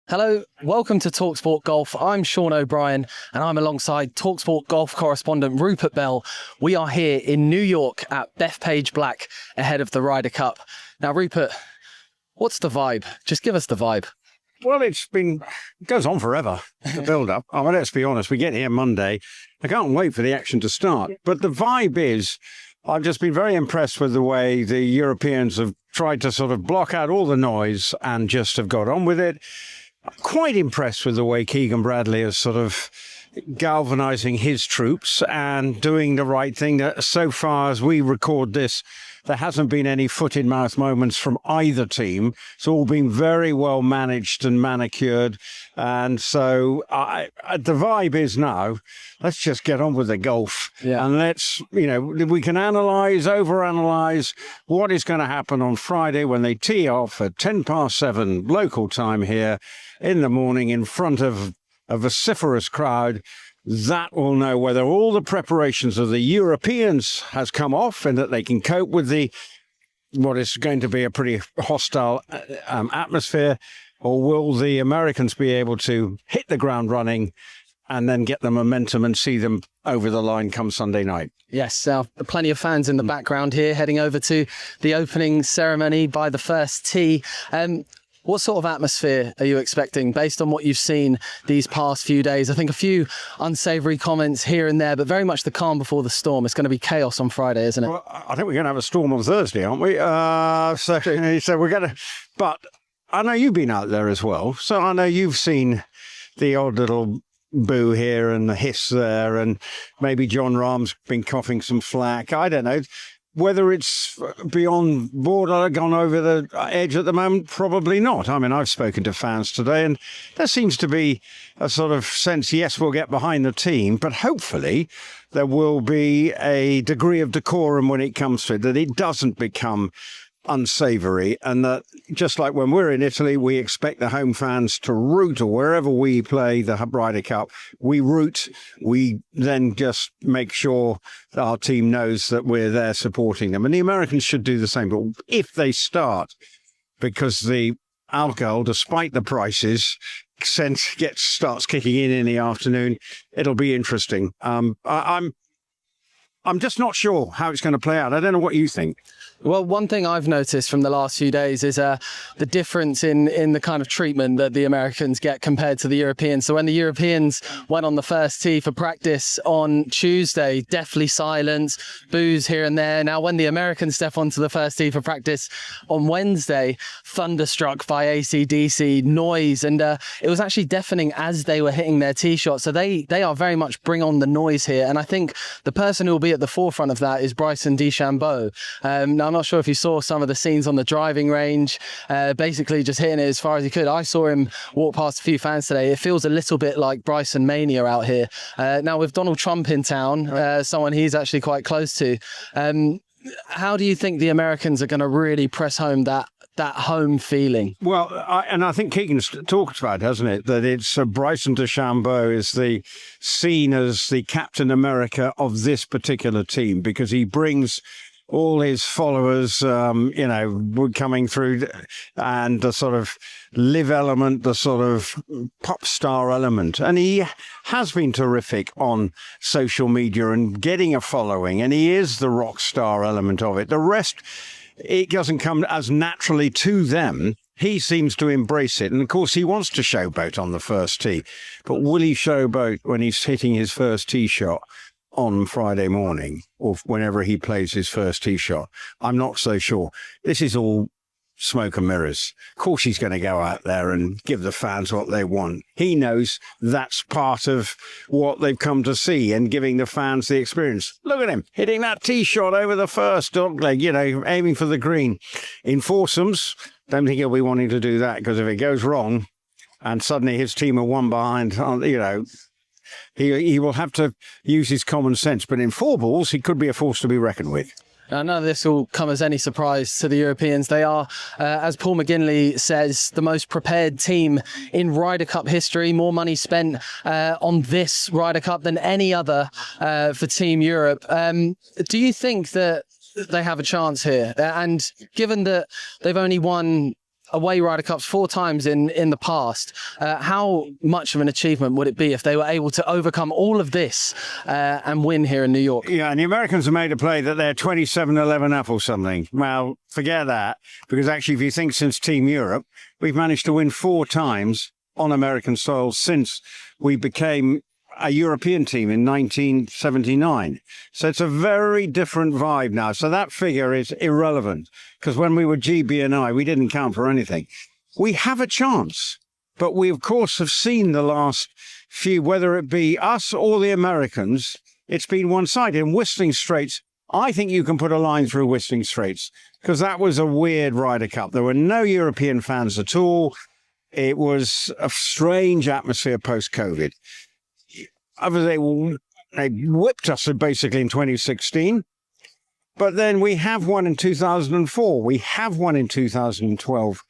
Hello, welcome to talkSPORT Golf. I'm Sean O'Brien and I'm alongside talkSPORT Golf correspondent Rupert Bell. We are here in New York at Bethpage Black ahead of the Ryder Cup. Now, Rupert, what's the vibe? Just give us the vibe. Well, it goes on forever, the build-up. I mean, let's be honest, we get here Monday. I can't wait for the action to start. But the vibe is, I've just been very impressed with the way the Europeans have tried to sort of block out all the noise and just have got on with it. Quite impressed with the way Keegan Bradley is sort of galvanizing his troops and doing the right thing. So far as we record this, there hasn't been any foot-in-mouth moments from either team. It's all been very well managed and manicured. And so the vibe is now, let's just get on with the golf. Yeah. And let's, we can overanalyze what is going to happen on Friday when they tee off at 7:10 local time here in the morning in front of a vociferous crowd. That will know whether all the preparations of the Europeans has come off and that they can cope with what is going to be a pretty hostile atmosphere, or will the Americans be able to hit the ground running and then get the momentum and see them over the line come Sunday night? Yes, plenty of fans in the background here heading over to the opening ceremony by the first tee. What sort of atmosphere are you expecting based on what you've seen these past few days? I think a few unsavoury comments here and there, but very much the calm before the storm. It's going to be chaos on Friday, isn't it? Well, I think we're going to have a storm on Thursday, aren't we? So we're going to... But I know you've been out there as well, so I know you've seen the odd little boo here and the hiss there, and maybe John Rahm's been coughing some flack. I don't know. Whether it's beyond border, gone over the edge at the moment, probably not. I mean, I've spoken to fans today, and there seems to be a sort of sense, yes, we'll get behind the team, but hopefully there will be a degree of decorum when it comes to it, that it doesn't become unsavoury, and that just like when we're in Italy, we expect the home fans to root, or wherever we play the Ryder Cup, we root. We then just make sure that our team knows that we're there supporting them. And the Americans should do the same. But if they start, because the alcohol, despite the prices, starts kicking in the afternoon, it'll be interesting. I'm just not sure how it's going to play out. I don't know what you think. Well, one thing I've noticed from the last few days is the difference in the kind of treatment that the Americans get compared to the Europeans. So when the Europeans went on the first tee for practice on Tuesday, deathly silence, boos here and there. Now, when the Americans step onto the first tee for practice on Wednesday, thunderstruck by AC/DC noise, and it was actually deafening as they were hitting their tee shot. So they are very much bring on the noise here. And I think the person who will be at the forefront of that is Bryson DeChambeau. Now, I'm not sure if you saw some of the scenes on the driving range, basically just hitting it as far as he could. I saw him walk past a few fans today. It feels a little bit like Bryson Mania out here. Now, with Donald Trump in town, someone he's actually quite close to, how do you think the Americans are going to really press home that home feeling? Well, I think Keegan's talked about, hasn't it, that it's Bryson DeChambeau is seen as the Captain America of this particular team, because he brings all his followers, coming through, and the sort of live element, the sort of pop star element. And he has been terrific on social media and getting a following, and he is the rock star element of it. The rest, it doesn't come as naturally to them. He seems to embrace it. And of course, he wants to showboat on the first tee. But will he showboat when he's hitting his first tee shot on Friday morning, or whenever he plays his first tee shot? I'm not so sure. This is all smoke and mirrors. Of course he's going to go out there and give the fans what they want. He knows that's part of what they've come to see, and giving the fans the experience. Look at him hitting that tee shot over the first dog leg, aiming for the green. In foursomes, don't think he'll be wanting to do that, because if it goes wrong and suddenly his team are one behind, he will have to use his common sense. But in four balls, he could be a force to be reckoned with. Now, none of this will come as any surprise to the Europeans. They are, as Paul McGinley says, the most prepared team in Ryder Cup history. More money spent on this Ryder Cup than any other for Team Europe. Do you think that they have a chance here? And given that they've only won away Ryder Cups 4 times in the past. How much of an achievement would it be if they were able to overcome all of this and win here in New York? Yeah, and the Americans have made a play that they're 27-11 up or something. Well, forget that, because actually, if you think since Team Europe, we've managed to win 4 times on American soil since we became a European team in 1979. So it's a very different vibe now. So that figure is irrelevant, because when we were GB and I, we didn't count for anything. We have a chance, but we, of course, have seen the last few, whether it be us or the Americans, it's been one-sided. In Whistling Straits, I think you can put a line through Whistling Straits, because that was a weird Ryder Cup. There were no European fans at all. It was a strange atmosphere post-COVID. They whipped us basically in 2016, but then we have one in 2004. We have one in 2012.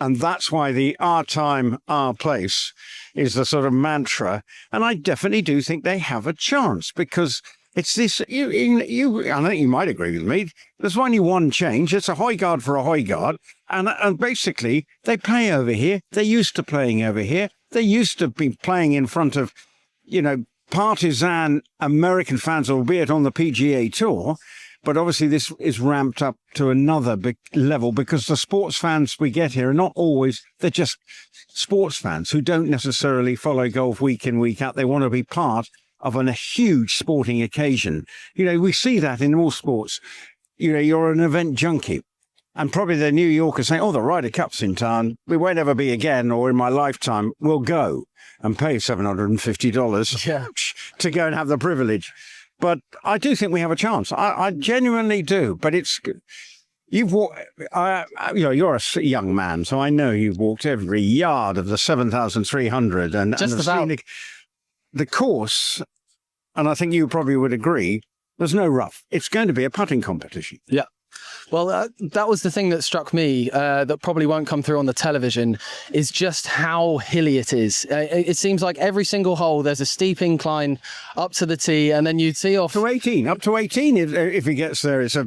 And that's why our time, our place is the sort of mantra. And I definitely do think they have a chance, because it's this, I think you might agree with me. There's only one change. It's a Højgaard for a Højgaard. And basically they play over here. They're used to playing over here. They used to be playing in front of, partisan American fans, albeit on the PGA Tour. But obviously this is ramped up to another big level, because the sports fans we get here are not always, they're just sports fans who don't necessarily follow golf week in, week out. They want to be part of a huge sporting occasion. We see that in all sports. You're an event junkie. And probably the New Yorkers saying, the Ryder Cup's in town. We won't ever be again, or in my lifetime, we'll go and pay $750 to go and have the privilege. But I do think we have a chance. I genuinely do. But you've walked, you're a young man, so I know you've walked every yard of the 7,300 and seen the course. And I think you probably would agree, there's no rough. It's going to be a putting competition. Yeah. Well, that was the thing that struck me that probably won't come through on the television, is just how hilly it is. It seems like every single hole, there's a steep incline up to the tee, and then you'd see off... Up to 18 if he gets there. It's a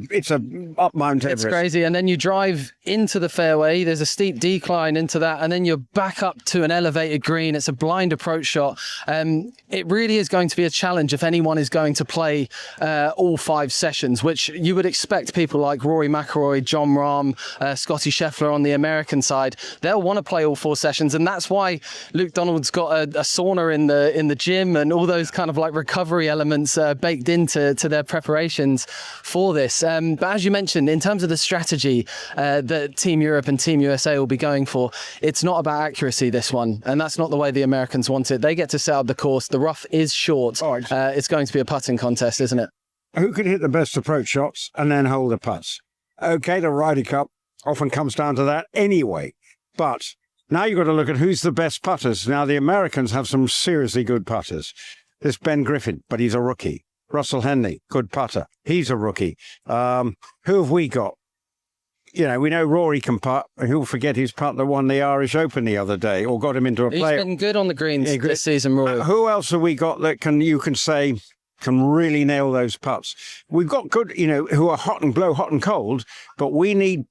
up Mount Everest. It's crazy. And then you drive into the fairway, there's a steep decline into that, and then you're back up to an elevated green. It's a blind approach shot. It really is going to be a challenge if anyone is going to play all 5 sessions, which you would expect people like Rory McIlroy, John Rahm, Scotty Scheffler on the American side. They'll want to play all 4 sessions, and that's why Luke Donald's got a sauna in the gym and all those kind of like recovery elements baked into their preparations for this. But as you mentioned, in terms of the strategy that Team Europe and Team USA will be going for, it's not about accuracy, this one, and that's not the way the Americans want it. They get to set up the course. The rough is short. It's going to be a putting contest, isn't it? Who can hit the best approach shots and then hold the putts? Okay, the Ryder Cup often comes down to that anyway. But now you've got to look at who's the best putters. Now, the Americans have some seriously good putters. There's Ben Griffin, but he's a rookie. Russell Henley, good putter. He's a rookie. Who have we got? We know Rory can putt. Who'll forget his putt that won the Irish Open the other day, or got him into a play. He's been good on the greens this season, Rory. Who else have we got that you can say can really nail those putts? We've got good, who are hot and cold, but we need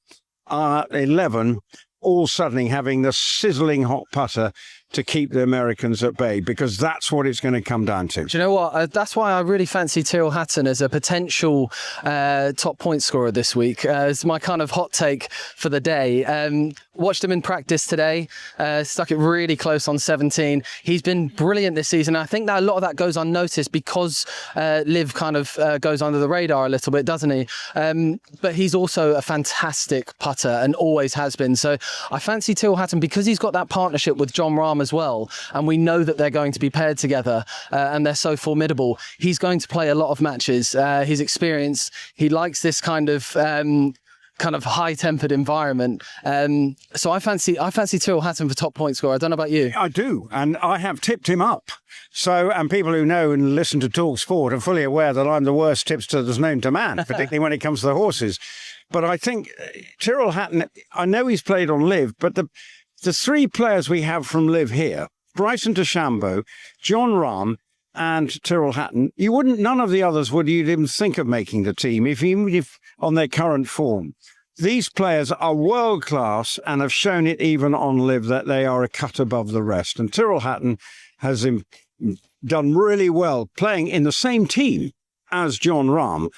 11 all suddenly having the sizzling hot putter to keep the Americans at bay, because that's what it's going to come down to. Do you know what? That's why I really fancy Tyrrell Hatton as a potential top point scorer this week. It's my kind of hot take for the day. Watched him in practice today, stuck it really close on 17. He's been brilliant this season. I think that a lot of that goes unnoticed because Liv kind of goes under the radar a little bit, doesn't he? But he's also a fantastic putter and always has been. So I fancy Tyrrell Hatton because he's got that partnership with John Rahm as well, and we know that they're going to be paired together and they're so formidable. He's going to play a lot of matches. He's experienced. He likes this kind of high-tempered environment. So I fancy Tyrrell Hatton for top point scorer. I don't know about you. I do, and I have tipped him up. So, and people who know and listen to talkSPORT are fully aware that I'm the worst tipster that's known to man, particularly when it comes to the horses. But I think Tyrrell Hatton, I know he's played on Liv, but the 3 players we have from Liv here, Bryson DeChambeau, John Rahm, and Tyrrell Hatton, none of the others would you even think of making the team, even if on their current form. these players are world class and have shown it even on live that they are a cut above the rest. And Tyrrell Hatton has done really well playing in the same team as John Rahm.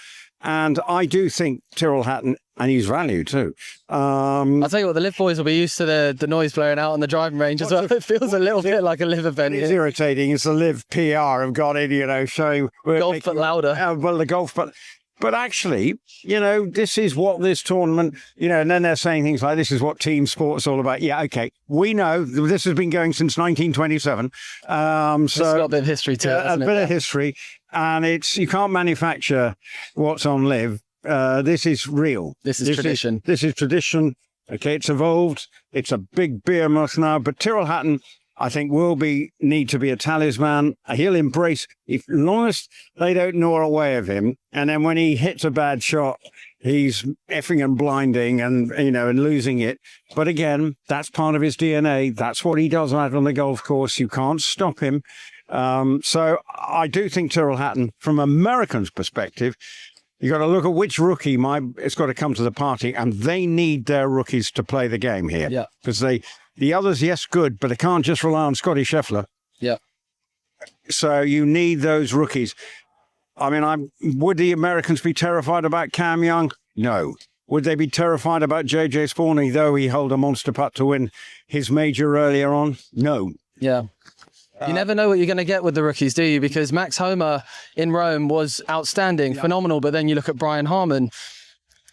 And I do think Tyrrell Hatton, and he's value too. I'll tell you what, the Live boys will be used to the noise blowing out on the driving range as well. It feels a little bit like a Live event. It's irritating. It's the Live PR have got in, showing... Golf but louder. Well, the golf, but actually, this is what this tournament, and then they're saying things like, this is what team sport's all about. Yeah, okay. We know this has been going since 1927. It's got a bit of history to it, hasn't it? A bit of history. And you can't manufacture what's on live. This is real. This is tradition. This is tradition. Okay, it's evolved. It's a big behemoth now. But Tyrrell Hatton, I think, will need to be a talisman. He'll embrace, as long as they don't gnaw away of him. And then when he hits a bad shot, he's effing and blinding and losing it. But again, that's part of his DNA. That's what he does out on the golf course. You can't stop him. So I do think Tyrrell Hatton, from Americans' perspective, you got to look at which rookie it's got to come to the party, and they need their rookies to play the game here. Yeah. Because the others, yes, good, but they can't just rely on Scotty Scheffler. Yeah. So you need those rookies. I mean, would the Americans be terrified about Cam Young? No. Would they be terrified about JJ Spawney, though he held a monster putt to win his major earlier on? No. Yeah. You never know what you're going to get with the rookies, do you? Because Max Homa in Rome was outstanding, phenomenal. But then you look at Brian Harman,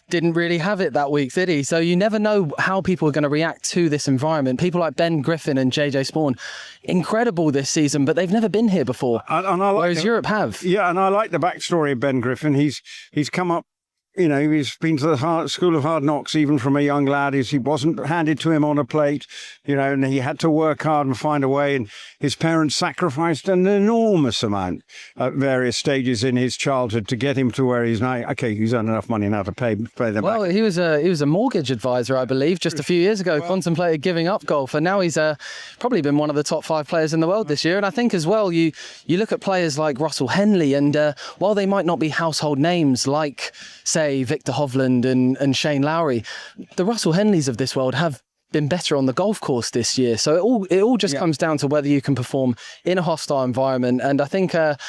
didn't really have it that week, did he? So you never know how people are going to react to this environment. People like Ben Griffin and JJ Spawn, incredible this season, but they've never been here before. Whereas Europe have. Yeah, and I like the backstory of Ben Griffin. He's come up. He's been to the School of Hard Knocks even from a young lad. He wasn't handed to him on a plate, and he had to work hard and find a way. And his parents sacrificed an enormous amount at various stages in his childhood to get him to where he's now. Okay, he's earned enough money now to pay them back. Well, he was a mortgage advisor, I believe, just a few years ago, contemplated giving up golf. And now he's probably been one of the top 5 players in the world this year. And I think as well, you look at players like Russell Henley, and while they might not be household names like, say, Victor Hovland and Shane Lowry, the Russell Henleys of this world have been better on the golf course this year. So it all just comes down to whether you can perform in a hostile environment. And I think that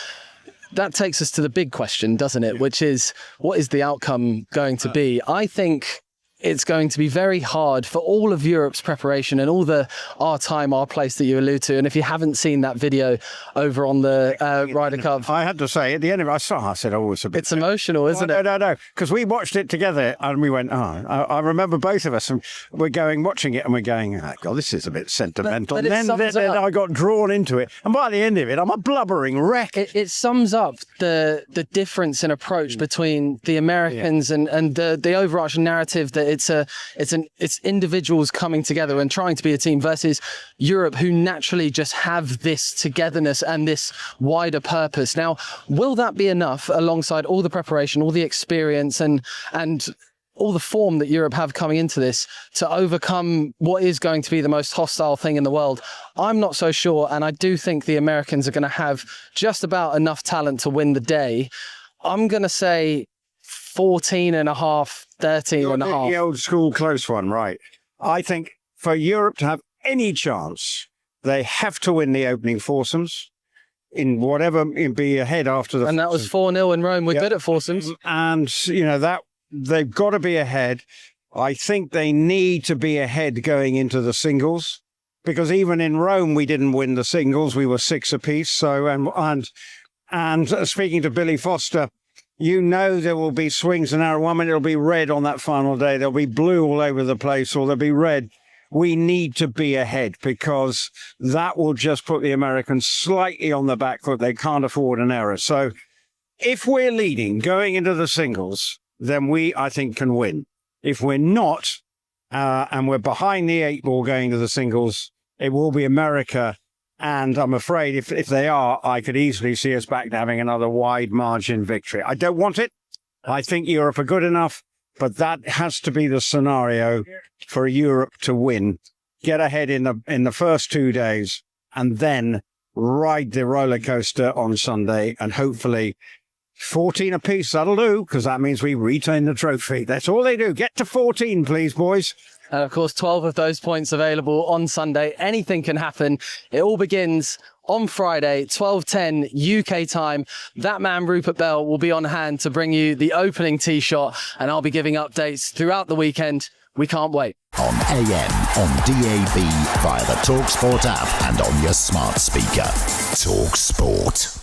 takes us to the big question, doesn't it? Which is, what is the outcome going to be? I think it's going to be very hard for all of Europe's preparation and all the our time, our place that you allude to. And if you haven't seen that video over on the Ryder Cup, I had to say at the end of it, I said, oh, it's emotional, isn't it? No, because we watched it together and we went, I remember both of us, and we're watching it and we're going, oh, God, this is a bit sentimental. But and then I got drawn into it. And by the end of it, I'm a blubbering wreck. It sums up the difference in approach between the Americans and the overarching narrative that it's individuals coming together and trying to be a team versus Europe, who naturally just have this togetherness and this wider purpose. Now, will that be enough alongside all the preparation, all the experience and all the form that Europe have coming into this to overcome what is going to be the most hostile thing in the world? I'm not so sure. And I do think the Americans are going to have just about enough talent to win the day. I'm going to say 14 and a half, 13 and a half. The old school close one, right? I think for Europe to have any chance, they have to win the opening foursomes in whatever, be ahead after the... And that was 4-0 in Rome. We're good at foursomes. And, that they've got to be ahead. I think they need to be ahead going into the singles, because even in Rome, we didn't win the singles. We were 6 apiece. So, and speaking to Billy Foster, there will be swings and arrows. 1 minute it'll be red on that final day. There'll be blue all over the place, or there'll be red. We need to be ahead, because that will just put the Americans slightly on the back foot. They can't afford an error. So if we're leading going into the singles, then we, I think, can win. If we're not, and we're behind the 8 ball going to the singles, it will be America. And I'm afraid if they are, I could easily see us back to having another wide margin victory. I don't want it. I think Europe are good enough, but that has to be the scenario for Europe to win. Get ahead in the first 2 days, and then ride the roller coaster on Sunday, and hopefully 14 apiece, that'll do, because that means we retain the trophy. That's all they do. Get to 14, please, boys. And of course, 12 of those points available on Sunday. Anything can happen. It all begins on Friday, 12:10 UK time. That man, Rupert Bell, will be on hand to bring you the opening tee shot, and I'll be giving updates throughout the weekend. We can't wait. On AM, on DAB, via the talkSPORT app and on your smart speaker. talkSPORT.